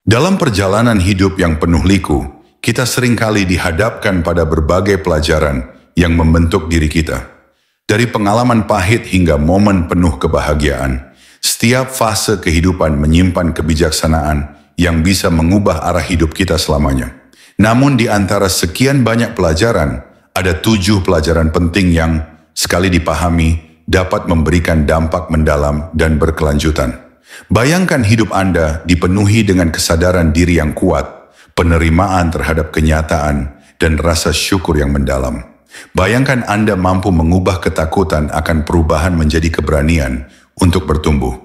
Dalam perjalanan hidup yang penuh liku, kita seringkali dihadapkan pada berbagai pelajaran yang membentuk diri kita. Dari pengalaman pahit hingga momen penuh kebahagiaan, setiap fase kehidupan menyimpan kebijaksanaan yang bisa mengubah arah hidup kita selamanya. Namun di antara sekian banyak pelajaran, ada 7 pelajaran penting yang, sekali dipahami, dapat memberikan dampak mendalam dan berkelanjutan. Bayangkan hidup Anda dipenuhi dengan kesadaran diri yang kuat, penerimaan terhadap kenyataan, dan rasa syukur yang mendalam. Bayangkan Anda mampu mengubah ketakutan akan perubahan menjadi keberanian untuk bertumbuh.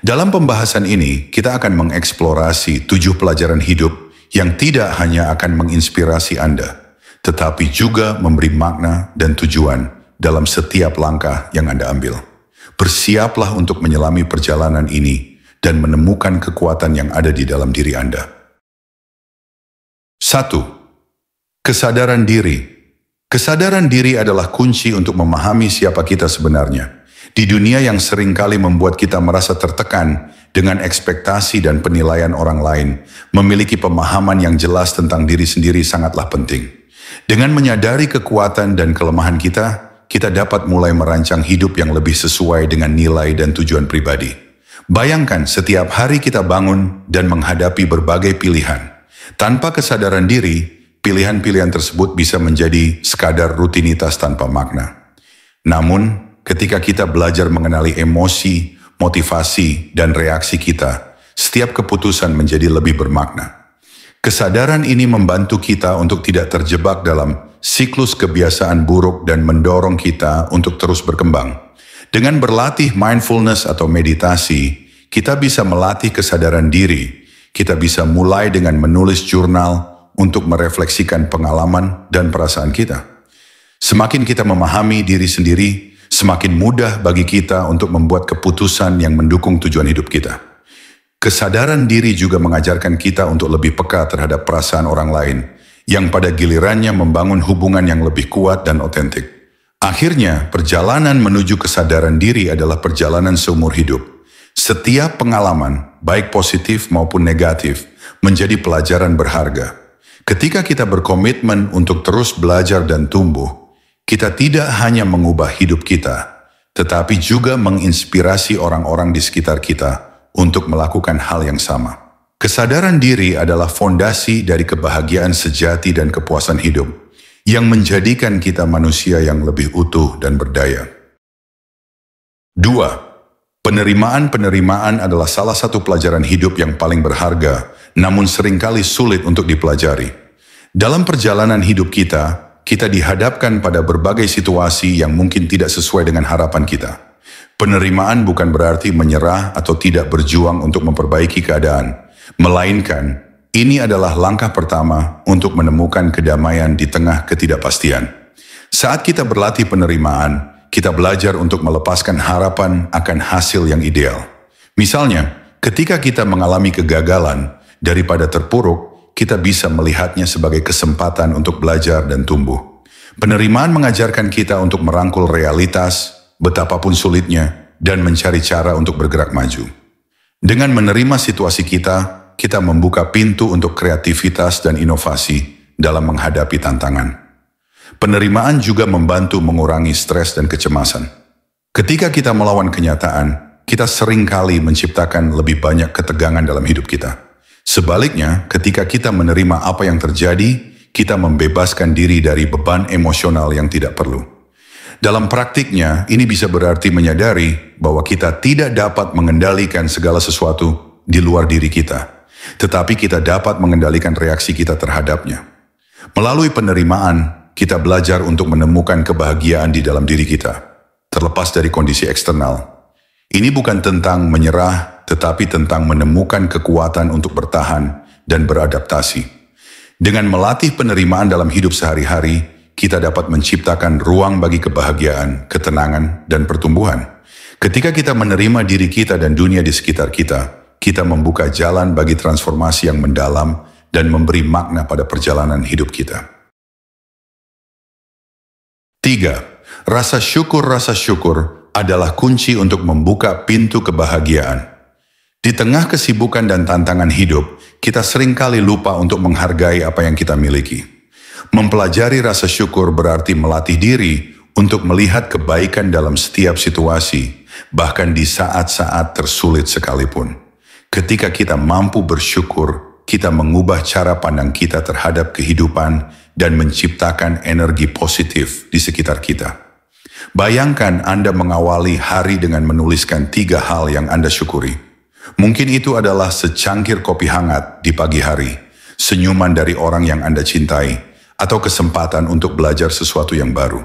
Dalam pembahasan ini, kita akan mengeksplorasi 7 pelajaran hidup yang tidak hanya akan menginspirasi Anda, tetapi juga memberi makna dan tujuan dalam setiap langkah yang Anda ambil. Bersiaplah untuk menyelami perjalanan ini dan menemukan kekuatan yang ada di dalam diri Anda. 1. Kesadaran diri. Kesadaran diri adalah kunci untuk memahami siapa kita sebenarnya. Di dunia yang seringkali membuat kita merasa tertekan dengan ekspektasi dan penilaian orang lain, memiliki pemahaman yang jelas tentang diri sendiri sangatlah penting. Dengan menyadari kekuatan dan kelemahan kita dapat mulai merancang hidup yang lebih sesuai dengan nilai dan tujuan pribadi. Bayangkan setiap hari kita bangun dan menghadapi berbagai pilihan. Tanpa kesadaran diri, pilihan-pilihan tersebut bisa menjadi sekadar rutinitas tanpa makna. Namun, ketika kita belajar mengenali emosi, motivasi, dan reaksi kita, setiap keputusan menjadi lebih bermakna. Kesadaran ini membantu kita untuk tidak terjebak dalam siklus kebiasaan buruk dan mendorong kita untuk terus berkembang. Dengan berlatih mindfulness atau meditasi, kita bisa melatih kesadaran diri. Kita bisa mulai dengan menulis jurnal untuk merefleksikan pengalaman dan perasaan kita. Semakin kita memahami diri sendiri, semakin mudah bagi kita untuk membuat keputusan yang mendukung tujuan hidup kita. Kesadaran diri juga mengajarkan kita untuk lebih peka terhadap perasaan orang lain, yang pada gilirannya membangun hubungan yang lebih kuat dan otentik. Akhirnya, perjalanan menuju kesadaran diri adalah perjalanan seumur hidup. Setiap pengalaman, baik positif maupun negatif, menjadi pelajaran berharga. Ketika kita berkomitmen untuk terus belajar dan tumbuh, kita tidak hanya mengubah hidup kita, tetapi juga menginspirasi orang-orang di sekitar kita untuk melakukan hal yang sama. Kesadaran diri adalah fondasi dari kebahagiaan sejati dan kepuasan hidup, yang menjadikan kita manusia yang lebih utuh dan berdaya. 2. Penerimaan adalah salah satu pelajaran hidup yang paling berharga, namun seringkali sulit untuk dipelajari. Dalam perjalanan hidup kita dihadapkan pada berbagai situasi yang mungkin tidak sesuai dengan harapan kita. Penerimaan bukan berarti menyerah atau tidak berjuang untuk memperbaiki keadaan, melainkan ini adalah langkah pertama untuk menemukan kedamaian di tengah ketidakpastian. Saat kita berlatih penerimaan, kita belajar untuk melepaskan harapan akan hasil yang ideal. Misalnya, ketika kita mengalami kegagalan, daripada terpuruk, kita bisa melihatnya sebagai kesempatan untuk belajar dan tumbuh. Penerimaan mengajarkan kita untuk merangkul realitas, betapapun sulitnya, dan mencari cara untuk bergerak maju. Dengan menerima situasi kita membuka pintu untuk kreativitas dan inovasi dalam menghadapi tantangan. Penerimaan juga membantu mengurangi stres dan kecemasan. Ketika kita melawan kenyataan, kita seringkali menciptakan lebih banyak ketegangan dalam hidup kita. Sebaliknya, ketika kita menerima apa yang terjadi, kita membebaskan diri dari beban emosional yang tidak perlu. Dalam praktiknya, ini bisa berarti menyadari bahwa kita tidak dapat mengendalikan segala sesuatu di luar diri kita, tetapi kita dapat mengendalikan reaksi kita terhadapnya. Melalui penerimaan, kita belajar untuk menemukan kebahagiaan di dalam diri kita, terlepas dari kondisi eksternal. Ini bukan tentang menyerah, tetapi tentang menemukan kekuatan untuk bertahan dan beradaptasi. Dengan melatih penerimaan dalam hidup sehari-hari, kita dapat menciptakan ruang bagi kebahagiaan, ketenangan, dan pertumbuhan. Ketika kita menerima diri kita dan dunia di sekitar kita membuka jalan bagi transformasi yang mendalam dan memberi makna pada perjalanan hidup kita. 3. Rasa syukur adalah kunci untuk membuka pintu kebahagiaan. Di tengah kesibukan dan tantangan hidup, kita seringkali lupa untuk menghargai apa yang kita miliki. Mempelajari rasa syukur berarti melatih diri untuk melihat kebaikan dalam setiap situasi, bahkan di saat-saat tersulit sekalipun. Ketika kita mampu bersyukur, kita mengubah cara pandang kita terhadap kehidupan dan menciptakan energi positif di sekitar kita. Bayangkan Anda mengawali hari dengan menuliskan 3 hal yang Anda syukuri. Mungkin itu adalah secangkir kopi hangat di pagi hari, senyuman dari orang yang Anda cintai, atau kesempatan untuk belajar sesuatu yang baru.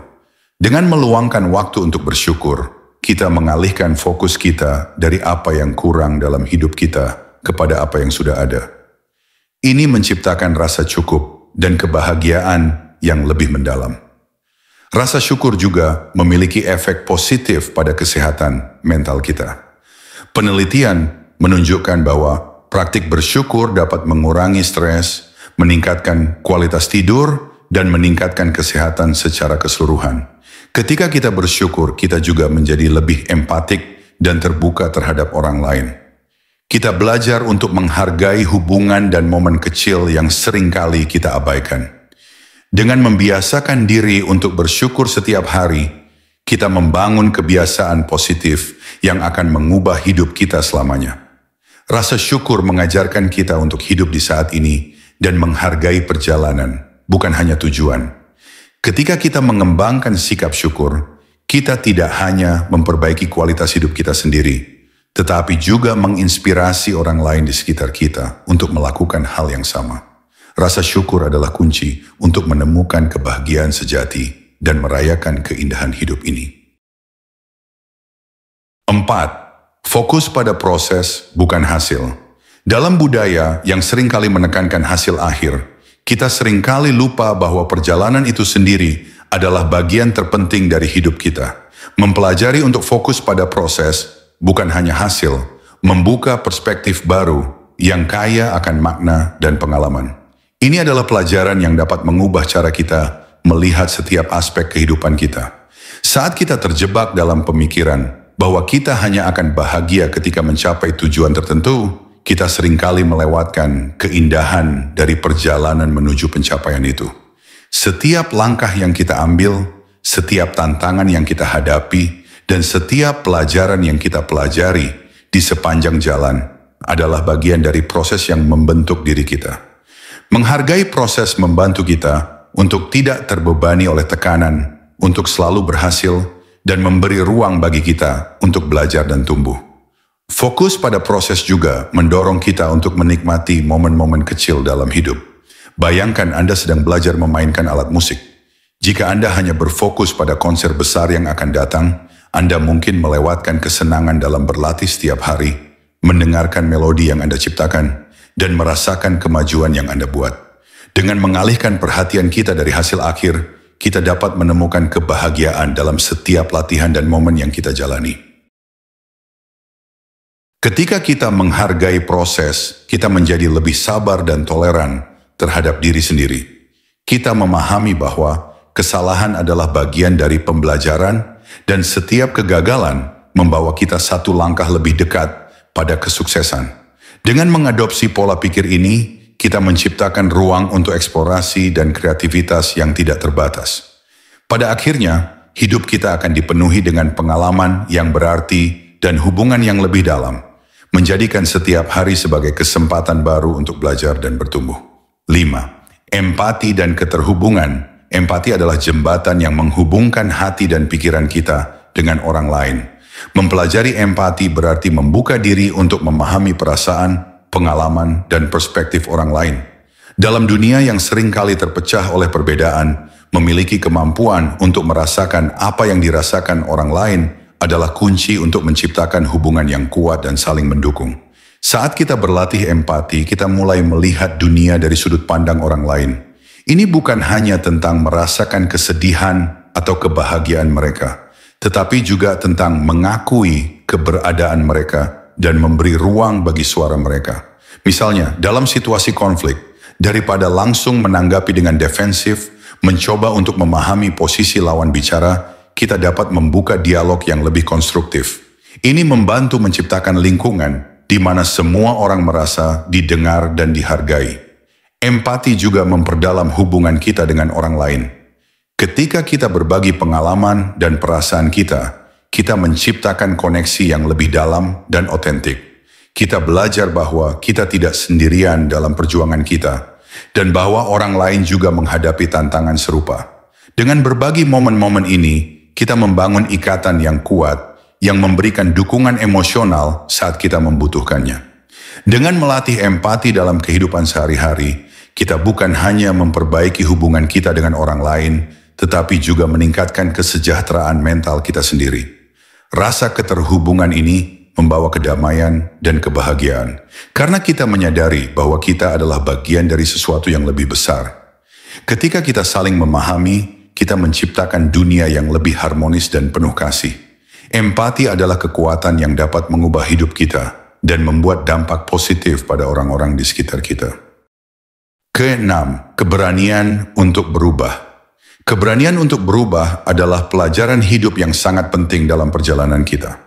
Dengan meluangkan waktu untuk bersyukur, kita mengalihkan fokus kita dari apa yang kurang dalam hidup kita kepada apa yang sudah ada. Ini menciptakan rasa cukup dan kebahagiaan yang lebih mendalam. Rasa syukur juga memiliki efek positif pada kesehatan mental kita. Penelitian menunjukkan bahwa praktik bersyukur dapat mengurangi stres, meningkatkan kualitas tidur, dan meningkatkan kesehatan secara keseluruhan. Ketika kita bersyukur, kita juga menjadi lebih empatik dan terbuka terhadap orang lain. Kita belajar untuk menghargai hubungan dan momen kecil yang seringkali kita abaikan. Dengan membiasakan diri untuk bersyukur setiap hari, kita membangun kebiasaan positif yang akan mengubah hidup kita selamanya. Rasa syukur mengajarkan kita untuk hidup di saat ini dan menghargai perjalanan, bukan hanya tujuan. Ketika kita mengembangkan sikap syukur, kita tidak hanya memperbaiki kualitas hidup kita sendiri, tetapi juga menginspirasi orang lain di sekitar kita untuk melakukan hal yang sama. Rasa syukur adalah kunci untuk menemukan kebahagiaan sejati dan merayakan keindahan hidup ini. 4. Fokus pada proses, bukan hasil. Dalam budaya yang seringkali menekankan hasil akhir, kita seringkali lupa bahwa perjalanan itu sendiri adalah bagian terpenting dari hidup kita. Mempelajari untuk fokus pada proses, bukan hanya hasil, membuka perspektif baru yang kaya akan makna dan pengalaman. Ini adalah pelajaran yang dapat mengubah cara kita melihat setiap aspek kehidupan kita. Saat kita terjebak dalam pemikiran bahwa kita hanya akan bahagia ketika mencapai tujuan tertentu, kita seringkali melewatkan keindahan dari perjalanan menuju pencapaian itu. Setiap langkah yang kita ambil, setiap tantangan yang kita hadapi, dan setiap pelajaran yang kita pelajari di sepanjang jalan adalah bagian dari proses yang membentuk diri kita. Menghargai proses membantu kita untuk tidak terbebani oleh tekanan, untuk selalu berhasil, dan memberi ruang bagi kita untuk belajar dan tumbuh. Fokus pada proses juga mendorong kita untuk menikmati momen-momen kecil dalam hidup. Bayangkan Anda sedang belajar memainkan alat musik. Jika Anda hanya berfokus pada konser besar yang akan datang, Anda mungkin melewatkan kesenangan dalam berlatih setiap hari, mendengarkan melodi yang Anda ciptakan, dan merasakan kemajuan yang Anda buat. Dengan mengalihkan perhatian kita dari hasil akhir, kita dapat menemukan kebahagiaan dalam setiap latihan dan momen yang kita jalani. Ketika kita menghargai proses, kita menjadi lebih sabar dan toleran terhadap diri sendiri. Kita memahami bahwa kesalahan adalah bagian dari pembelajaran dan setiap kegagalan membawa kita satu langkah lebih dekat pada kesuksesan. Dengan mengadopsi pola pikir ini, kita menciptakan ruang untuk eksplorasi dan kreativitas yang tidak terbatas. Pada akhirnya, hidup kita akan dipenuhi dengan pengalaman yang berarti dan hubungan yang lebih dalam, menjadikan setiap hari sebagai kesempatan baru untuk belajar dan bertumbuh. 5. Empati dan keterhubungan. Empati adalah jembatan yang menghubungkan hati dan pikiran kita dengan orang lain. Mempelajari empati berarti membuka diri untuk memahami perasaan, pengalaman, dan perspektif orang lain. Dalam dunia yang seringkali terpecah oleh perbedaan, memiliki kemampuan untuk merasakan apa yang dirasakan orang lain adalah kunci untuk menciptakan hubungan yang kuat dan saling mendukung. Saat kita berlatih empati, kita mulai melihat dunia dari sudut pandang orang lain. Ini bukan hanya tentang merasakan kesedihan atau kebahagiaan mereka, tetapi juga tentang mengakui keberadaan mereka dan memberi ruang bagi suara mereka. Misalnya, dalam situasi konflik, daripada langsung menanggapi dengan defensif, mencoba untuk memahami posisi lawan bicara, kita dapat membuka dialog yang lebih konstruktif. Ini membantu menciptakan lingkungan di mana semua orang merasa didengar dan dihargai. Empati juga memperdalam hubungan kita dengan orang lain. Ketika kita berbagi pengalaman dan perasaan kita menciptakan koneksi yang lebih dalam dan otentik. Kita belajar bahwa kita tidak sendirian dalam perjuangan kita, dan bahwa orang lain juga menghadapi tantangan serupa. Dengan berbagi momen-momen ini, kita membangun ikatan yang kuat, yang memberikan dukungan emosional saat kita membutuhkannya. Dengan melatih empati dalam kehidupan sehari-hari, kita bukan hanya memperbaiki hubungan kita dengan orang lain, tetapi juga meningkatkan kesejahteraan mental kita sendiri. Rasa keterhubungan ini membawa kedamaian dan kebahagiaan, karena kita menyadari bahwa kita adalah bagian dari sesuatu yang lebih besar. Ketika kita saling memahami, kita menciptakan dunia yang lebih harmonis dan penuh kasih. Empati adalah kekuatan yang dapat mengubah hidup kita dan membuat dampak positif pada orang-orang di sekitar kita. Keenam, keberanian untuk berubah. Keberanian untuk berubah adalah pelajaran hidup yang sangat penting dalam perjalanan kita.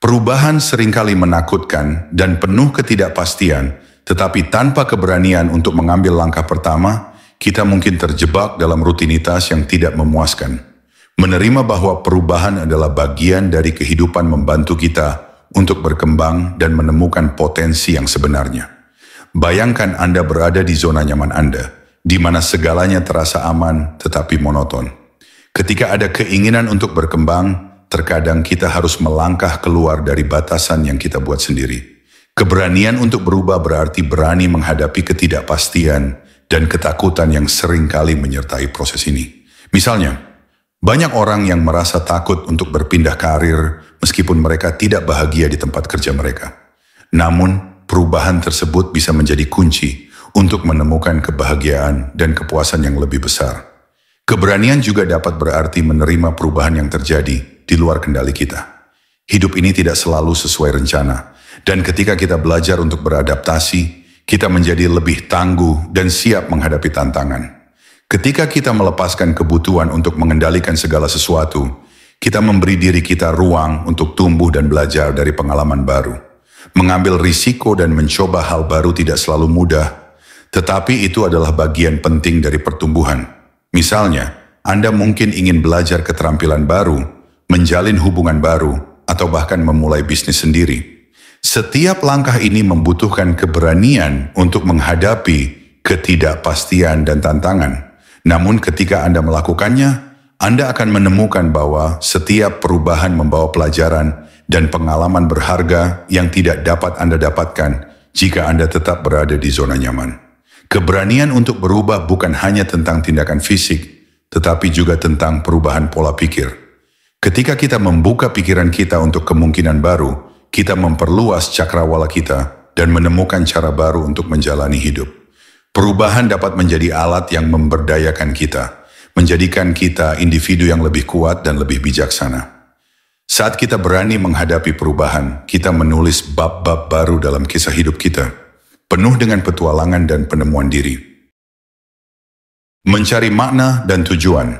Perubahan seringkali menakutkan dan penuh ketidakpastian, tetapi tanpa keberanian untuk mengambil langkah pertama, kita mungkin terjebak dalam rutinitas yang tidak memuaskan. Menerima bahwa perubahan adalah bagian dari kehidupan membantu kita untuk berkembang dan menemukan potensi yang sebenarnya. Bayangkan Anda berada di zona nyaman Anda, di mana segalanya terasa aman tetapi monoton. Ketika ada keinginan untuk berkembang, terkadang kita harus melangkah keluar dari batasan yang kita buat sendiri. Keberanian untuk berubah berarti berani menghadapi ketidakpastian dan ketakutan yang sering kali menyertai proses ini. Misalnya, banyak orang yang merasa takut untuk berpindah karir meskipun mereka tidak bahagia di tempat kerja mereka. Namun, perubahan tersebut bisa menjadi kunci untuk menemukan kebahagiaan dan kepuasan yang lebih besar. Keberanian juga dapat berarti menerima perubahan yang terjadi di luar kendali kita. Hidup ini tidak selalu sesuai rencana, dan ketika kita belajar untuk beradaptasi, kita menjadi lebih tangguh dan siap menghadapi tantangan. Ketika kita melepaskan kebutuhan untuk mengendalikan segala sesuatu, kita memberi diri kita ruang untuk tumbuh dan belajar dari pengalaman baru. Mengambil risiko dan mencoba hal baru tidak selalu mudah, tetapi itu adalah bagian penting dari pertumbuhan. Misalnya, Anda mungkin ingin belajar keterampilan baru, menjalin hubungan baru, atau bahkan memulai bisnis sendiri. Setiap langkah ini membutuhkan keberanian untuk menghadapi ketidakpastian dan tantangan. Namun ketika Anda melakukannya, Anda akan menemukan bahwa setiap perubahan membawa pelajaran dan pengalaman berharga yang tidak dapat Anda dapatkan jika Anda tetap berada di zona nyaman. Keberanian untuk berubah bukan hanya tentang tindakan fisik, tetapi juga tentang perubahan pola pikir. Ketika kita membuka pikiran kita untuk kemungkinan baru, kita memperluas cakrawala kita dan menemukan cara baru untuk menjalani hidup. Perubahan dapat menjadi alat yang memberdayakan kita, menjadikan kita individu yang lebih kuat dan lebih bijaksana. Saat kita berani menghadapi perubahan, kita menulis bab-bab baru dalam kisah hidup kita, penuh dengan petualangan dan penemuan diri. Mencari makna dan tujuan.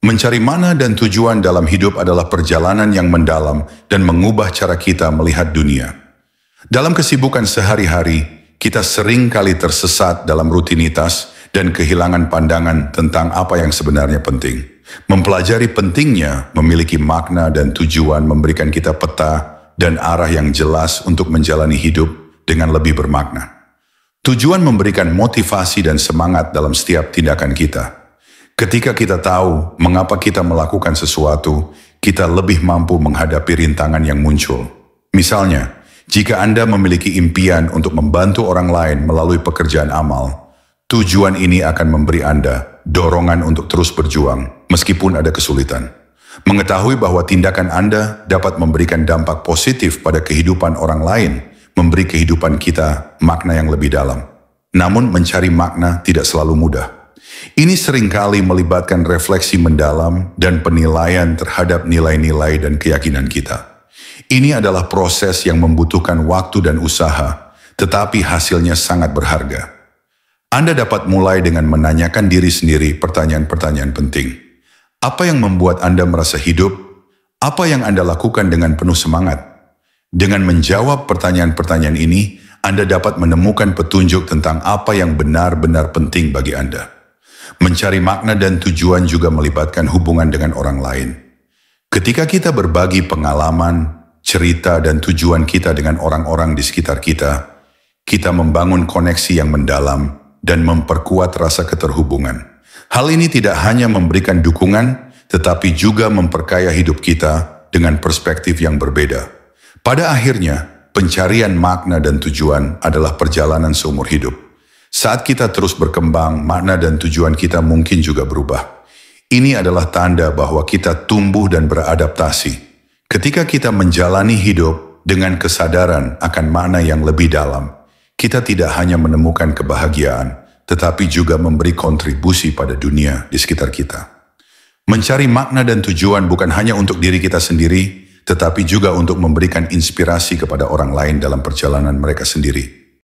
Mencari makna dan tujuan dalam hidup adalah perjalanan yang mendalam dan mengubah cara kita melihat dunia. Dalam kesibukan sehari-hari, kita sering kali tersesat dalam rutinitas dan kehilangan pandangan tentang apa yang sebenarnya penting. Mempelajari pentingnya memiliki makna dan tujuan memberikan kita peta dan arah yang jelas untuk menjalani hidup dengan lebih bermakna. Tujuan memberikan motivasi dan semangat dalam setiap tindakan kita. Ketika kita tahu mengapa kita melakukan sesuatu, kita lebih mampu menghadapi rintangan yang muncul. Misalnya, jika Anda memiliki impian untuk membantu orang lain melalui pekerjaan amal, tujuan ini akan memberi Anda dorongan untuk terus berjuang, meskipun ada kesulitan. Mengetahui bahwa tindakan Anda dapat memberikan dampak positif pada kehidupan orang lain, memberi kehidupan kita makna yang lebih dalam. Namun mencari makna tidak selalu mudah. Ini seringkali melibatkan refleksi mendalam dan penilaian terhadap nilai-nilai dan keyakinan kita. Ini adalah proses yang membutuhkan waktu dan usaha, tetapi hasilnya sangat berharga. Anda dapat mulai dengan menanyakan diri sendiri pertanyaan-pertanyaan penting. Apa yang membuat Anda merasa hidup? Apa yang Anda lakukan dengan penuh semangat? Dengan menjawab pertanyaan-pertanyaan ini, Anda dapat menemukan petunjuk tentang apa yang benar-benar penting bagi Anda. Mencari makna dan tujuan juga melibatkan hubungan dengan orang lain. Ketika kita berbagi pengalaman, cerita, dan tujuan kita dengan orang-orang di sekitar kita, kita membangun koneksi yang mendalam dan memperkuat rasa keterhubungan. Hal ini tidak hanya memberikan dukungan, tetapi juga memperkaya hidup kita dengan perspektif yang berbeda. Pada akhirnya, pencarian makna dan tujuan adalah perjalanan seumur hidup. Saat kita terus berkembang, makna dan tujuan kita mungkin juga berubah. Ini adalah tanda bahwa kita tumbuh dan beradaptasi. Ketika kita menjalani hidup dengan kesadaran akan makna yang lebih dalam, kita tidak hanya menemukan kebahagiaan, tetapi juga memberi kontribusi pada dunia di sekitar kita. Mencari makna dan tujuan bukan hanya untuk diri kita sendiri, tetapi juga untuk memberikan inspirasi kepada orang lain dalam perjalanan mereka sendiri.